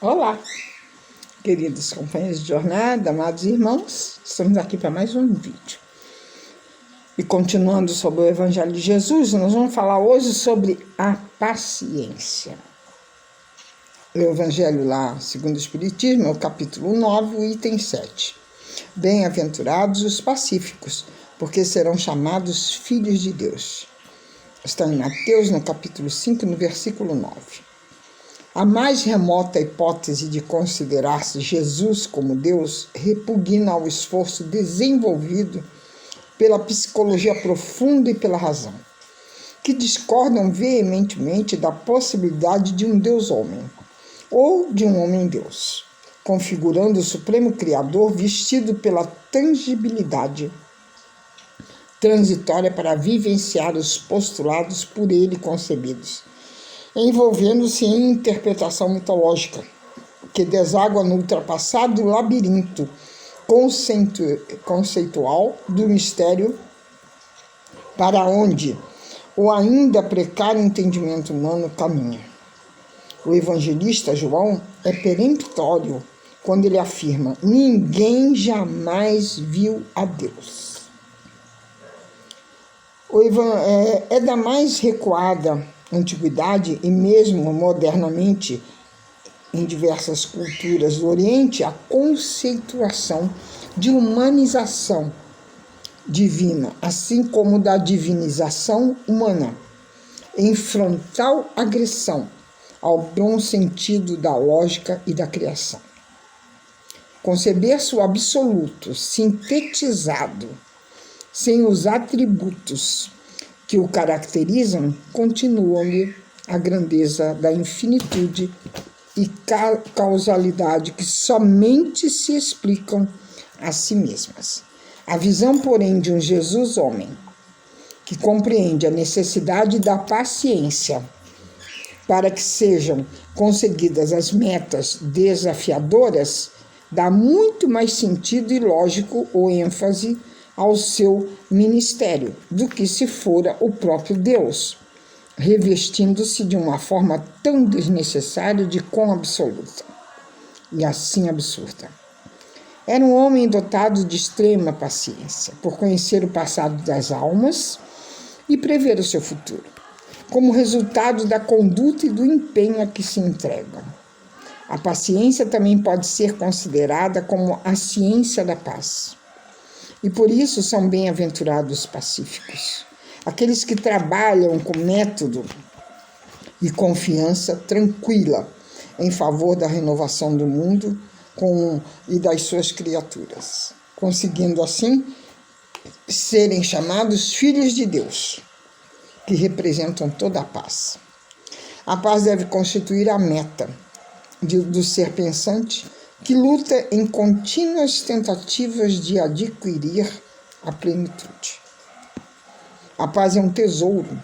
Olá, queridos companheiros de jornada, amados irmãos, estamos aqui para mais um vídeo. E continuando sobre o Evangelho de Jesus, nós vamos falar hoje sobre a paciência. O Evangelho lá, segundo o Espiritismo, é o capítulo 9, o item 7. Bem-aventurados os pacíficos, porque serão chamados filhos de Deus. Está em Mateus, no capítulo 5, no versículo 9. A mais remota hipótese de considerar-se Jesus como Deus repugna ao esforço desenvolvido pela psicologia profunda e pela razão, que discordam veementemente da possibilidade de um Deus-homem, ou de um homem-deus, configurando o Supremo Criador vestido pela tangibilidade transitória para vivenciar os postulados por ele concebidos, envolvendo-se em interpretação mitológica, que deságua no ultrapassado labirinto conceitual do mistério, para onde o ainda precário entendimento humano caminha. O evangelista João é peremptório quando ele afirma: ninguém jamais viu a Deus. É da mais recuada antiguidade e mesmo modernamente em diversas culturas do Oriente a conceituação de humanização divina, assim como da divinização humana, em frontal agressão ao bom sentido da lógica e da criação. Conceber-se o absoluto sintetizado, sem os atributos que o caracterizam, continuam-lhe a grandeza da infinitude e causalidade que somente se explicam a si mesmas. A visão, porém, de um Jesus homem, que compreende a necessidade da paciência para que sejam conseguidas as metas desafiadoras, dá muito mais sentido e lógico ou ênfase ao seu ministério do que se fora o próprio Deus, revestindo-se de uma forma tão desnecessária de quão absoluta e assim absurda. Era um homem dotado de extrema paciência, por conhecer o passado das almas e prever o seu futuro, como resultado da conduta e do empenho a que se entregam. A paciência também pode ser considerada como a ciência da paz. E por isso são bem-aventurados pacíficos, aqueles que trabalham com método e confiança tranquila em favor da renovação do mundo e das suas criaturas, conseguindo assim serem chamados filhos de Deus, que representam toda a paz. A paz deve constituir a meta do ser pensante, que luta em contínuas tentativas de adquirir a plenitude. A paz é um tesouro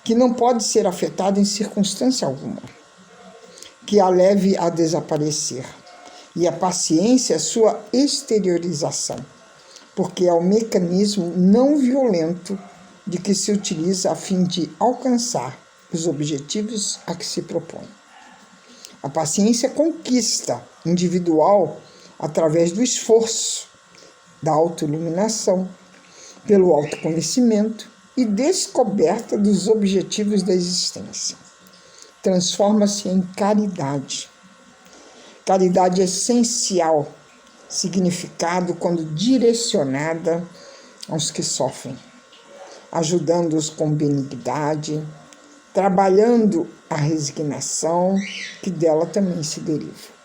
que não pode ser afetado em circunstância alguma, que a leve a desaparecer, e a paciência é sua exteriorização, porque é o mecanismo não violento de que se utiliza a fim de alcançar os objetivos a que se propõe. A paciência conquista individual através do esforço, da autoiluminação, pelo autoconhecimento e descoberta dos objetivos da existência. Transforma-se em caridade. Caridade essencial, significado quando direcionada aos que sofrem, ajudando-os com benignidade, trabalhando a resignação, que dela também se deriva.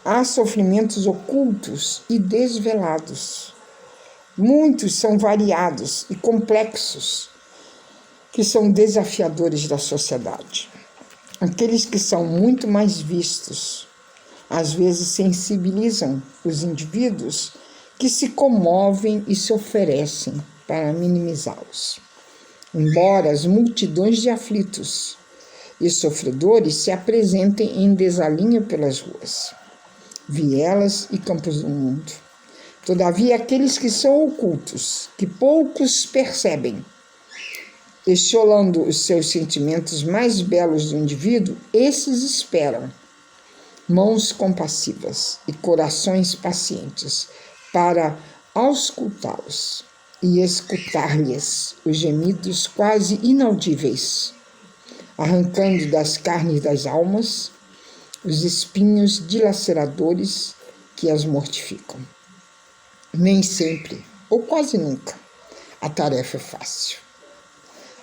Há sofrimentos ocultos e desvelados. Muitos são variados e complexos, que são desafiadores da sociedade. Aqueles que são muito mais vistos, às vezes sensibilizam os indivíduos que se comovem e se oferecem para minimizá-los. Embora as multidões de aflitos e sofredores se apresentem em desalinho pelas ruas, vielas e campos do mundo, todavia aqueles que são ocultos, que poucos percebem, estiolando os seus sentimentos mais belos do indivíduo, esses esperam, mãos compassivas e corações pacientes para auscultá-los e escutar-lhes os gemidos quase inaudíveis, arrancando das carnes das almas os espinhos dilaceradores que as mortificam. Nem sempre, ou quase nunca, a tarefa é fácil.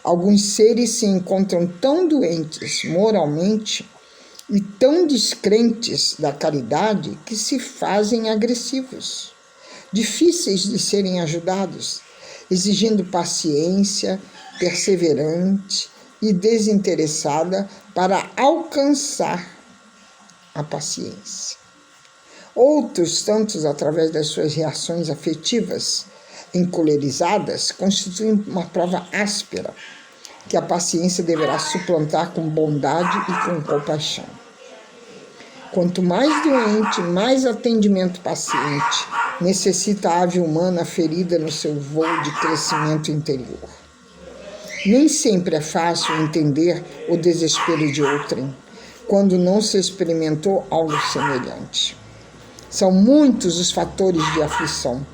Alguns seres se encontram tão doentes moralmente e tão descrentes da caridade que se fazem agressivos, difíceis de serem ajudados, exigindo paciência perseverante e desinteressada para alcançar a paciência. Outros tantos, através das suas reações afetivas encolerizadas, constituem uma prova áspera que a paciência deverá suplantar com bondade e com compaixão. Quanto mais doente, mais atendimento paciente necessita a ave humana ferida no seu voo de crescimento interior. Nem sempre é fácil entender o desespero de outrem, quando não se experimentou algo semelhante. São muitos os fatores de aflição,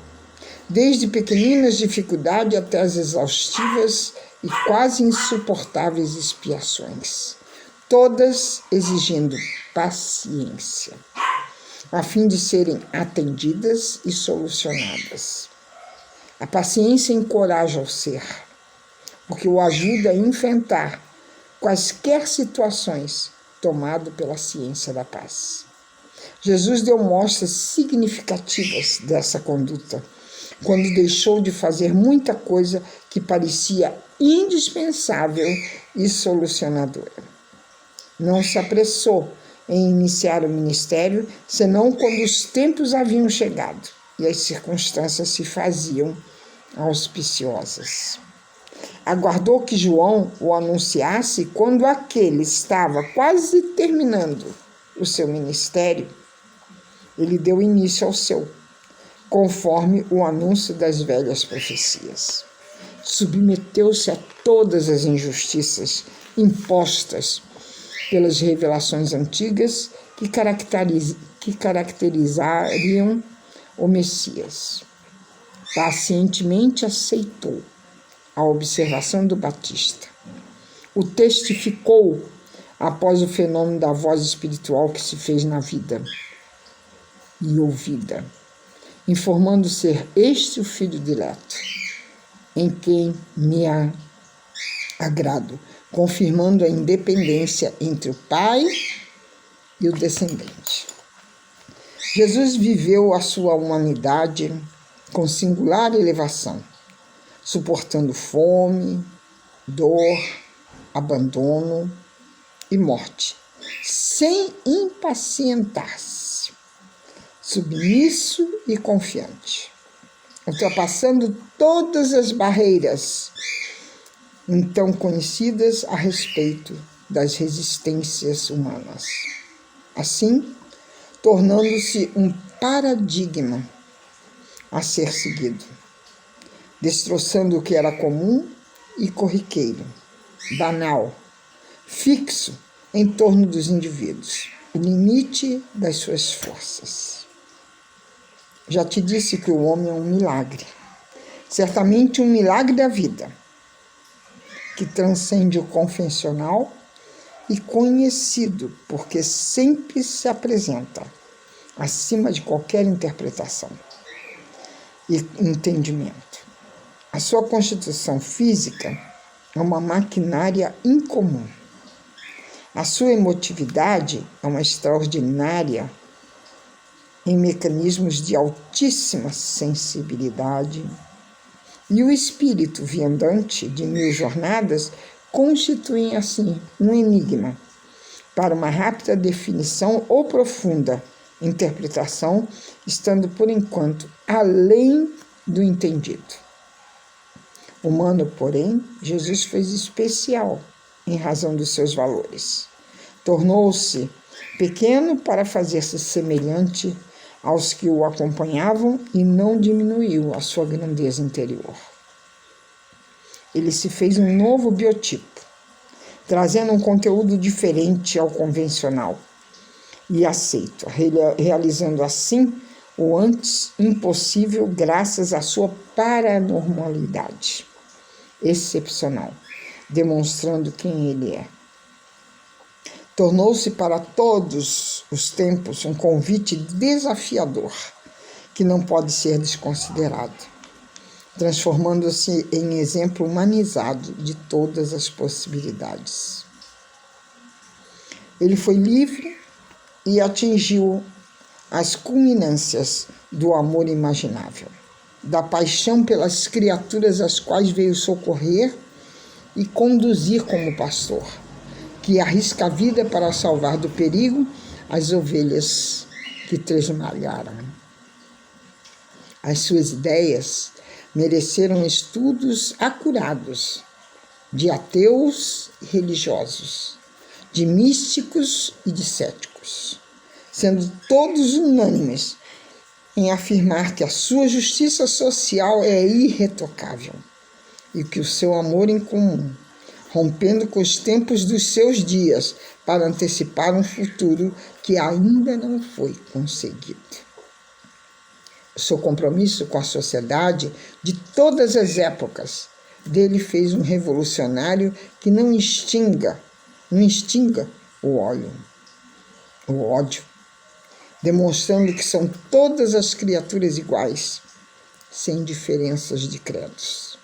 desde pequeninas dificuldades até as exaustivas e quase insuportáveis expiações, todas exigindo paciência, a fim de serem atendidas e solucionadas. A paciência encoraja o ser, porque o ajuda a enfrentar quaisquer situações, tomado pela ciência da paz. Jesus deu mostras significativas dessa conduta, quando deixou de fazer muita coisa que parecia indispensável e solucionadora. Não se apressou em iniciar o ministério, senão quando os tempos haviam chegado e as circunstâncias se faziam auspiciosas. Aguardou que João o anunciasse quando aquele estava quase terminando o seu ministério. Ele deu início ao seu, conforme o anúncio das velhas profecias. Submeteu-se a todas as injustiças impostas pelas revelações antigas que caracterizariam o Messias. Pacientemente aceitou a observação do Batista. O testificou após o fenômeno da voz espiritual que se fez na vida e ouvida, informando ser este o Filho dileto, em quem me agrado, confirmando a independência entre o Pai e o descendente. Jesus viveu a sua humanidade com singular elevação, suportando fome, dor, abandono e morte, sem impacientar-se, submisso e confiante, ultrapassando todas as barreiras então conhecidas a respeito das resistências humanas. Assim, tornando-se um paradigma a ser seguido, destroçando o que era comum e corriqueiro, banal, fixo em torno dos indivíduos, o limite das suas forças. Já te disse que o homem é um milagre, certamente um milagre da vida, que transcende o convencional e conhecido, porque sempre se apresenta acima de qualquer interpretação e entendimento. A sua constituição física é uma maquinária incomum. A sua emotividade é uma extraordinária em mecanismos de altíssima sensibilidade. E o espírito viandante de 1000 jornadas constituem, assim, um enigma para uma rápida definição ou profunda interpretação, estando, por enquanto, além do entendido. Humano, porém, Jesus fez especial em razão dos seus valores. Tornou-se pequeno para fazer-se semelhante aos que o acompanhavam e não diminuiu a sua grandeza interior. Ele se fez um novo biotipo, trazendo um conteúdo diferente ao convencional, e aceito, realizando assim o antes impossível graças à sua paranormalidade excepcional, demonstrando quem ele é. Tornou-se para todos os tempos um convite desafiador, que não pode ser desconsiderado, transformando-se em exemplo humanizado de todas as possibilidades. Ele foi livre e atingiu as culminâncias do amor imaginável, da paixão pelas criaturas às quais veio socorrer e conduzir como pastor, que arrisca a vida para salvar do perigo as ovelhas que tresmalharam. As suas ideias mereceram estudos acurados de ateus e religiosos, de místicos e de céticos, sendo todos unânimes em afirmar que a sua justiça social é irretocável e que o seu amor em comum, rompendo com os tempos dos seus dias para antecipar um futuro que ainda não foi conseguido. O seu compromisso com a sociedade de todas as épocas dele fez um revolucionário que não extinga o ódio, demonstrando que são todas as criaturas iguais, sem diferenças de credos,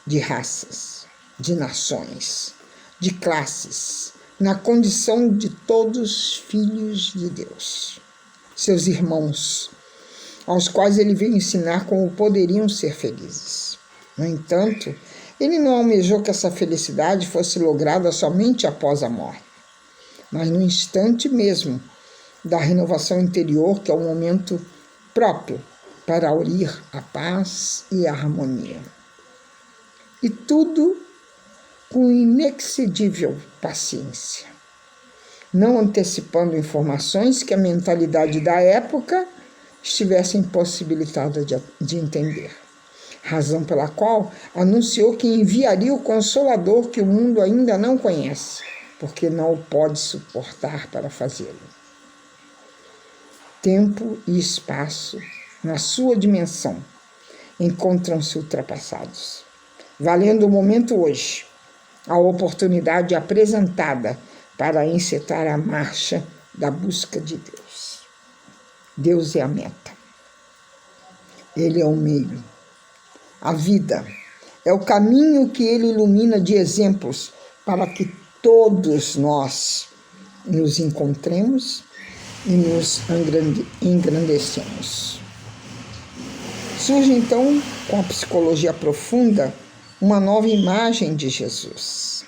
de raças, de nações, de classes, na condição de todos filhos de Deus, seus irmãos, aos quais ele veio ensinar como poderiam ser felizes. No entanto, ele não almejou que essa felicidade fosse lograda somente após a morte, mas no instante mesmo da renovação interior, que é o momento próprio para aurir a paz e a harmonia. E tudo com inexcedível paciência, não antecipando informações que a mentalidade da época estivesse impossibilitada de entender, razão pela qual anunciou que enviaria o Consolador que o mundo ainda não conhece, porque não o pode suportar para fazê-lo. Tempo e espaço, na sua dimensão, encontram-se ultrapassados, valendo o momento hoje, a oportunidade apresentada para encetar a marcha da busca de Deus. Deus é a meta. Ele é o meio. A vida é o caminho que ele ilumina de exemplos para que todos nós nos encontremos e nos engrandecemos. Surge então, com a psicologia profunda, uma nova imagem de Jesus.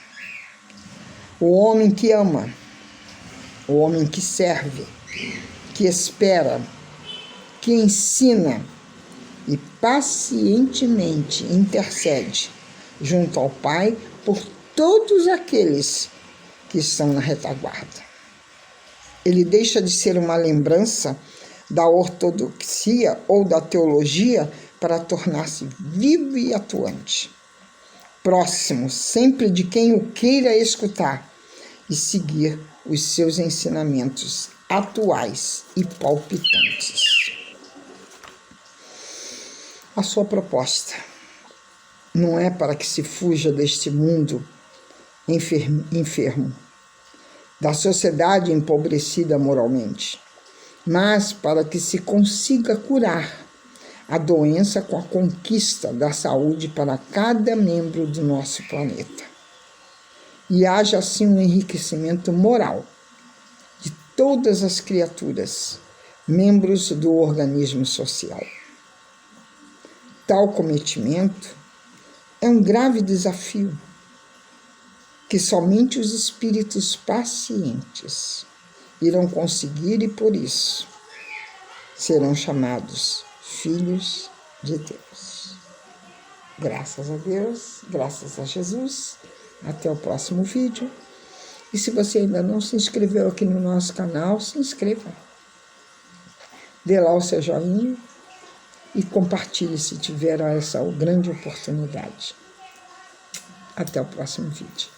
O homem que ama, o homem que serve, que espera, que ensina e pacientemente intercede junto ao Pai por todos aqueles que estão na retaguarda. Ele deixa de ser uma lembrança da ortodoxia ou da teologia para tornar-se vivo e atuante, próximo sempre de quem o queira escutar e seguir os seus ensinamentos atuais e palpitantes. A sua proposta não é para que se fuja deste mundo enfermo, da sociedade empobrecida moralmente, mas para que se consiga curar a doença com a conquista da saúde para cada membro do nosso planeta. E haja assim um enriquecimento moral de todas as criaturas, membros do organismo social. Tal cometimento é um grave desafio que somente os espíritos pacientes irão conseguir e, por isso, serão chamados filhos de Deus. Graças a Deus, graças a Jesus. Até o próximo vídeo. E se você ainda não se inscreveu aqui no nosso canal, se inscreva. Dê lá o seu joinha e compartilhe se tiver essa grande oportunidade. Até o próximo vídeo.